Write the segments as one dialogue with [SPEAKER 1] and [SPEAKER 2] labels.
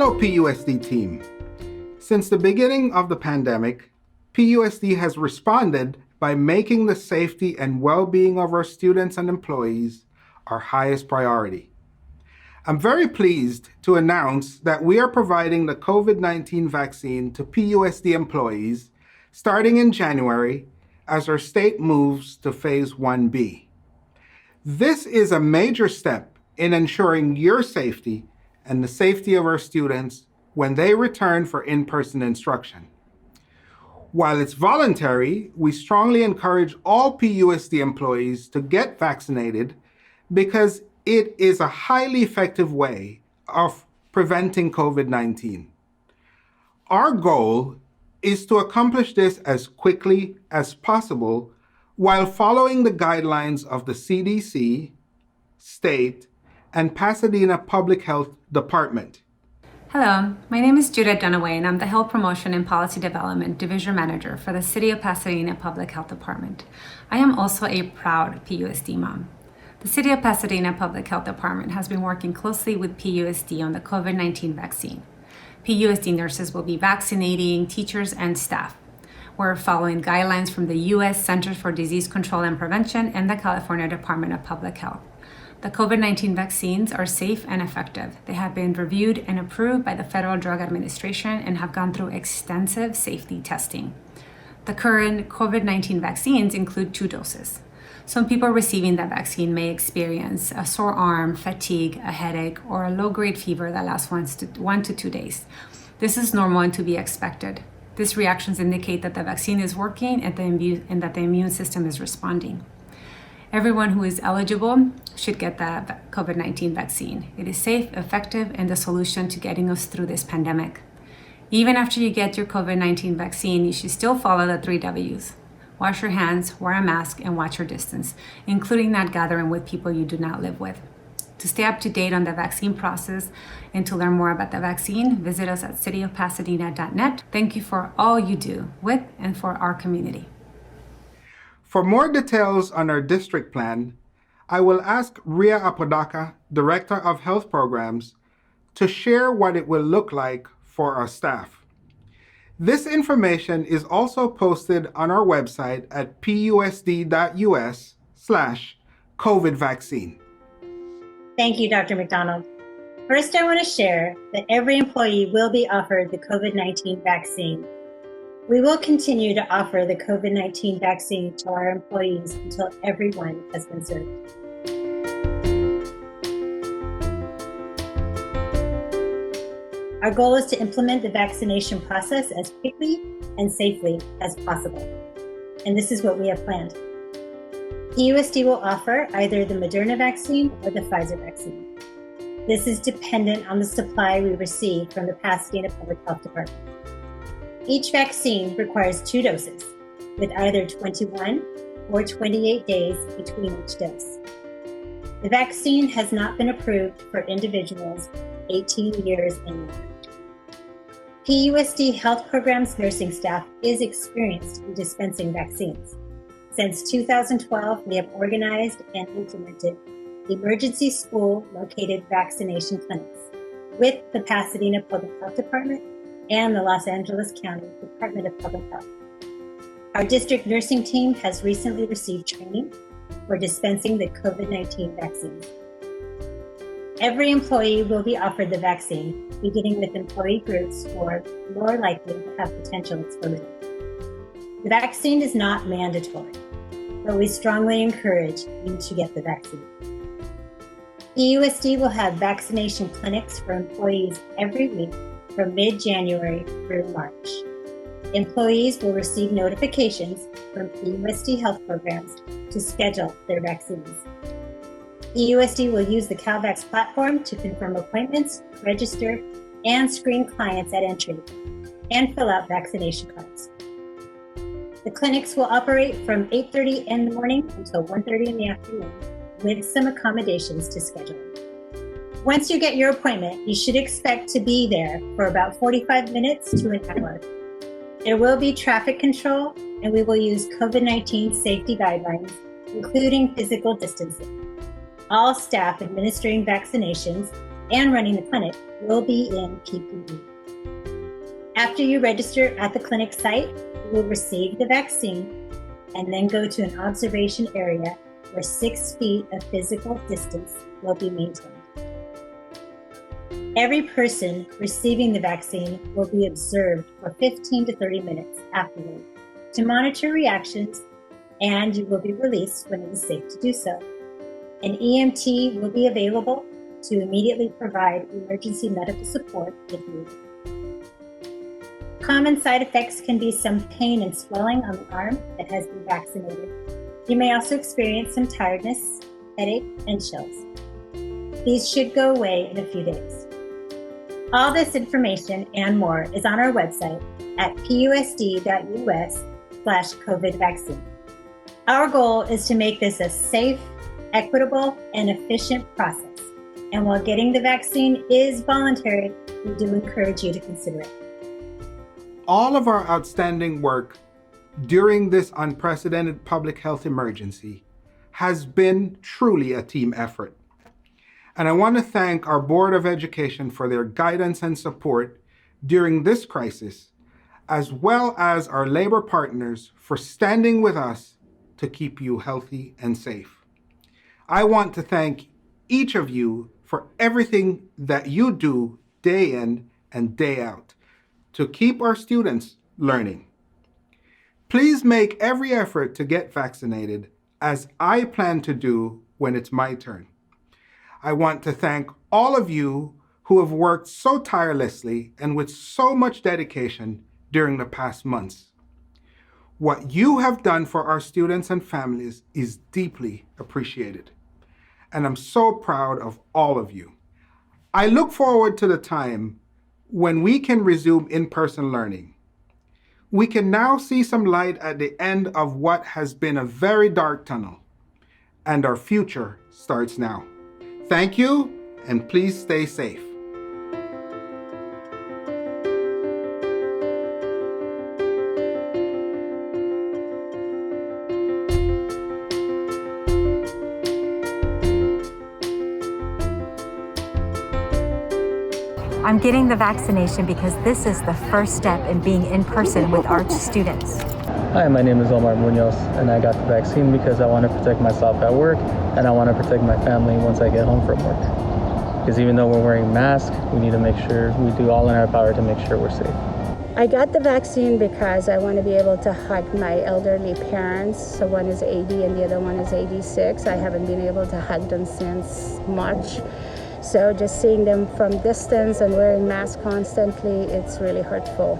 [SPEAKER 1] Hello, PUSD team. Since the beginning of the pandemic, PUSD has responded by making the safety and well-being of our students and employees our highest priority. I'm very pleased to announce that we are providing the COVID-19 vaccine to PUSD employees starting in January as our state moves to Phase 1B. This is a major step in ensuring your safety and the safety of our students when they return for in-person instruction. While it's voluntary, we strongly encourage all PUSD employees to get vaccinated because it is a highly effective way of preventing COVID-19. Our goal is to accomplish this as quickly as possible while following the guidelines of the CDC, state, and Pasadena Public Health Department.
[SPEAKER 2] Hello, my name is Judith Dunaway, and I'm the Health Promotion and Policy Development Division Manager for the City of Pasadena Public Health Department. I am also a proud PUSD mom. The City of Pasadena Public Health Department has been working closely with PUSD on the COVID-19 vaccine. PUSD nurses will be vaccinating teachers and staff. We're following guidelines from the U.S. Centers for Disease Control and Prevention and the California Department of Public Health. The COVID-19 vaccines are safe and effective. They have been reviewed and approved by the Federal Drug Administration and have gone through extensive safety testing. The current COVID-19 vaccines include 2 doses. Some people receiving that vaccine may experience a sore arm, fatigue, a headache, or a low-grade fever that lasts 1 to 2 days. This is normal and to be expected. These reactions indicate that the vaccine is working and that the immune system is responding. Everyone who is eligible should get the COVID-19 vaccine. It is safe, effective, and the solution to getting us through this pandemic. Even after you get your COVID-19 vaccine, you should still follow the 3 W's. Wash your hands, wear a mask, and watch your distance, including not gathering with people you do not live with. To stay up to date on the vaccine process and to learn more about the vaccine, visit us at cityofpasadena.net. Thank you for all you do with and for our community.
[SPEAKER 1] For more details on our district plan, I will ask Ria Apodaca, Director of Health Programs, to share what it will look like for our staff. This information is also posted on our website at pusd.us/COVID vaccine.
[SPEAKER 3] Thank you, Dr. McDonald. First, I want to share that every employee will be offered the COVID-19 vaccine. We will continue to offer the COVID-19 vaccine to our employees until everyone has been served. Our goal is to implement the vaccination process as quickly and safely as possible. And this is what we have planned. PUSD will offer either the Moderna vaccine or the Pfizer vaccine. This is dependent on the supply we receive from the Pasadena Public Health Department. Each vaccine requires 2 doses, with either 21 or 28 days between each dose. The vaccine has not been approved for individuals 18 years and younger. PUSD Health Programs nursing staff is experienced in dispensing vaccines. Since 2012, we have organized and implemented emergency school-located vaccination clinics with the Pasadena Public Health Department and the Los Angeles County Department of Public Health. Our district nursing team has recently received training for dispensing the COVID-19 vaccines. Every employee will be offered the vaccine, beginning with employee groups who are more likely to have potential exposure. The vaccine is not mandatory, but we strongly encourage you to get the vaccine. PUSD will have vaccination clinics for employees every week from mid-January through March. Employees will receive notifications from PUSD Health Programs to schedule their vaccines. PUSD will use the CalVax platform to confirm appointments, register, and screen clients at entry, and fill out vaccination cards. The clinics will operate from 8:30 in the morning until 1:30 in the afternoon, with some accommodations to schedule. Once you get your appointment, you should expect to be there for about 45 minutes to an hour. There will be traffic control, and we will use COVID-19 safety guidelines, including physical distancing. All staff administering vaccinations and running the clinic will be in PPE. After you register at the clinic site, you will receive the vaccine and then go to an observation area where 6 feet of physical distance will be maintained. Every person receiving the vaccine will be observed for 15 to 30 minutes afterward to monitor reactions, and you will be released when it is safe to do so. An EMT will be available to immediately provide emergency medical support if needed. Common side effects can be some pain and swelling on the arm that has been vaccinated. You may also experience some tiredness, headache, and chills. These should go away in a few days. All this information and more is on our website at pusd.us/COVID vaccine. Our goal is to make this a safe, equitable, and efficient process. And while getting the vaccine is voluntary, we do encourage you to consider it.
[SPEAKER 1] All of our outstanding work during this unprecedented public health emergency has been truly a team effort. And I want to thank our Board of Education for their guidance and support during this crisis, as well as our labor partners for standing with us to keep you healthy and safe. I want to thank each of you for everything that you do day in and day out to keep our students learning. Please make every effort to get vaccinated, as I plan to do when it's my turn. I want to thank all of you who have worked so tirelessly and with so much dedication during the past months. What you have done for our students and families is deeply appreciated, and I'm so proud of all of you. I look forward to the time when we can resume in-person learning. We can now see some light at the end of what has been a very dark tunnel, and our future starts now. Thank you, and please stay safe.
[SPEAKER 4] I'm getting the vaccination because this is the first step in being in person with our students.
[SPEAKER 5] Hi, my name is Omar Munoz, and I got the vaccine because I want to protect myself at work, and I want to protect my family once I get home from work. Because even though we're wearing masks, we need to make sure we do all in our power to make sure we're safe.
[SPEAKER 6] I got the vaccine because I want to be able to hug my elderly parents. So one is 80 and the other one is 86. I haven't been able to hug them since March. So just seeing them from distance and wearing masks constantly, it's really hurtful.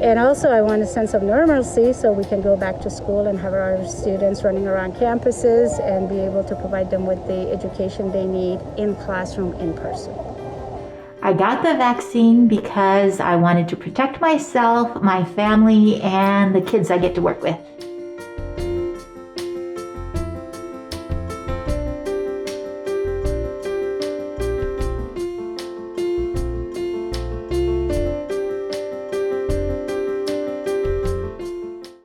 [SPEAKER 6] And also I want a sense of normalcy so we can go back to school and have our students running around campuses and be able to provide them with the education they need in classroom, in person.
[SPEAKER 7] I got the vaccine because I wanted to protect myself, my family, and the kids I get to work with.